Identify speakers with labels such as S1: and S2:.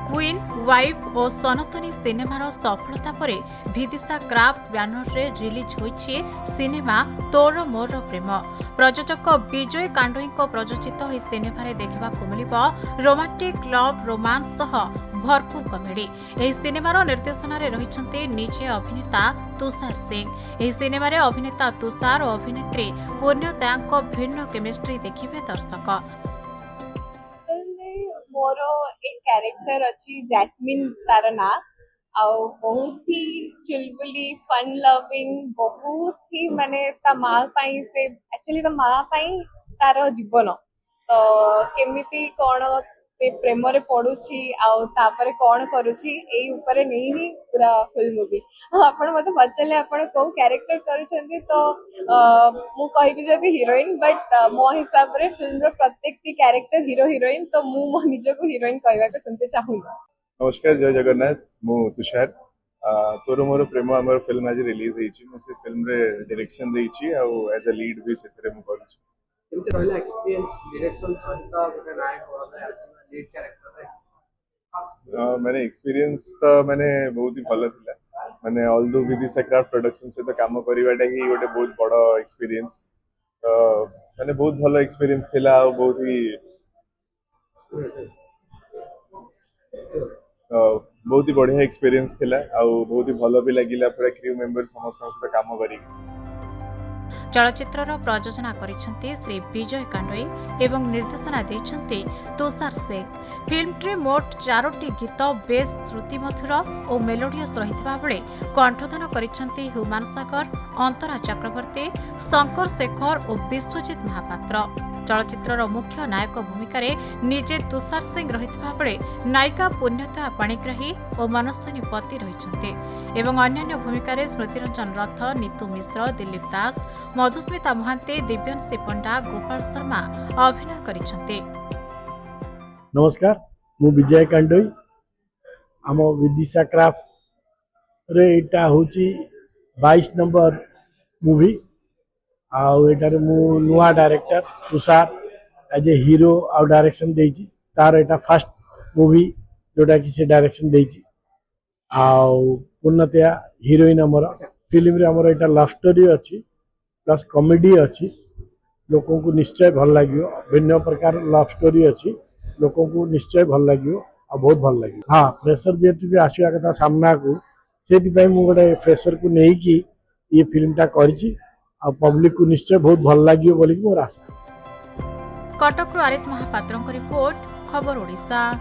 S1: Queen wife और सनातनी सिनेमार सफलता पर विदिशा क्राफ्ट बैनर रे रिलीज होइछि सिनेमा तोर मोर प्रेम। प्रयोजक विजय कांडोई प्रयोजित यह सिनेमा देखा मिलिबो रोमांटिक लव रोमांस सह भरपूर कमेडी। यह सिनेमार निर्देशन रही निजे अभिनेता तुषार सिंह। यह सिनेमा अभिनेता तुषार और अभिनेत्री पूर्णदया भिन्न केमिस्ट्री देखिए दर्शक।
S2: मोर एक कैरेक्टर अच्छी जैस्मिन तार ना आउ बहुत ही चुलबुली फन लविंग बहुत ही माने ता माँ पाई से एक्चुअली ता माँ पाई तार जीवन तो केमिति कौन से प्रेम रे पड़ुछि आउ तापरे कौन करूछि एई ऊपर नहीं ही पूरा फुल मूवी। आपण मते पचले आपण को कैरेक्टर करूछंती तो मु कहिबी जदी हीरोइन बट मो हिसाब रे फिल्म रो प्रत्येक भी कैरेक्टर हीरो हीरोइन तो मु मो निज को हीरोइन कहबा के सुनते चाहूंगी।
S3: नमस्कार, जय जगन्नाथ। मु तुषार तोर मोर प्रेम हमर फिल्म आज रिलीज हेछि। मु से फिल्म रे डायरेक्शन देछि आ एज अ लीड भी सेथरे मु करू छी।
S4: केमते रहला एक्सपीरियंस डायरेक्शन सहित गोटे नायक होला लीड कैरेक्टर रे
S3: माने एक्सपीरियंस तो माने बहुत ही भलो थिला। माने ऑल दो विदिशा क्राफ्ट प्रोडक्शन से तो काम करिवाटा ही गोटे बहुत बड़ा एक्सपीरियंस। माने बहुत भलो एक्सपीरियंस थिला आ बहुत ही बहुत ही बढ़िया एक्सपीरियंस थिला आ बहुत ही भलो भी लागिला पूरा क्रू मेंबर समस्त सहित काम करी।
S1: चलचित्रर प्रयोजना करिसेंती श्री विजय कांडोई एवं निर्देशना देइछंती तुषार सिंह। फिल्म मोट 4टी गीत बेस श्रुतिमधुर और मेलोडियस रहितबा बेले कंठदान करिसेंती ह्यूमान सागर, अंतरा चक्रवर्ती, शंकर शेखर और विश्वजित महापात्र। चलचित्रर मुख्य नायक भूमिका निजे तुषार सिंह रहितबा बेले नायिका पुण्यता पाणिग्राही और मनस्विनी पति रहिसेंती एवं अन्य भूमिका स्मृतिरंजन रथ, नीतू मिश्र, दिलीप दास, मधुस्मिता महांती, दिव्यांशी पंडा, गोपाल शर्मा अभिनय करिसेंती।
S5: नमस्कार, मु विजय कांडोई। आम विदिशा क्राफ्ट रे एटा होची 22 नंबर मूवी आउ एटारे मु नुआ director Tushar as a hero आउ डायरेक्शन देइची। तार एटा फर्स्ट मूवी जोटा कि से डायरेक्शन देइची आउ पूर्णतया हीरोइन हमर फिल्म रे हमर एटा लव स्टोरी अछि प्लस कॉमेडी अछि। लोकों को निश्चय भल लागियो। भिन्न प्रकार लव स्टोरी अछि, लोकों को निश्चय भल लागियो आ बहुत भल लागियो। हाँ, फ्रेशर जेति भी आसिया कथा सामना को सेति पई मु गोटे फ्रेशर को नै कि ये फिल्म ता करछि आ पब्लिक को निश्चय बहुत भल लागियो बोली मोर आशा।
S1: कटक आरित महापात्र रिपोर्ट, खबर ओडिशा।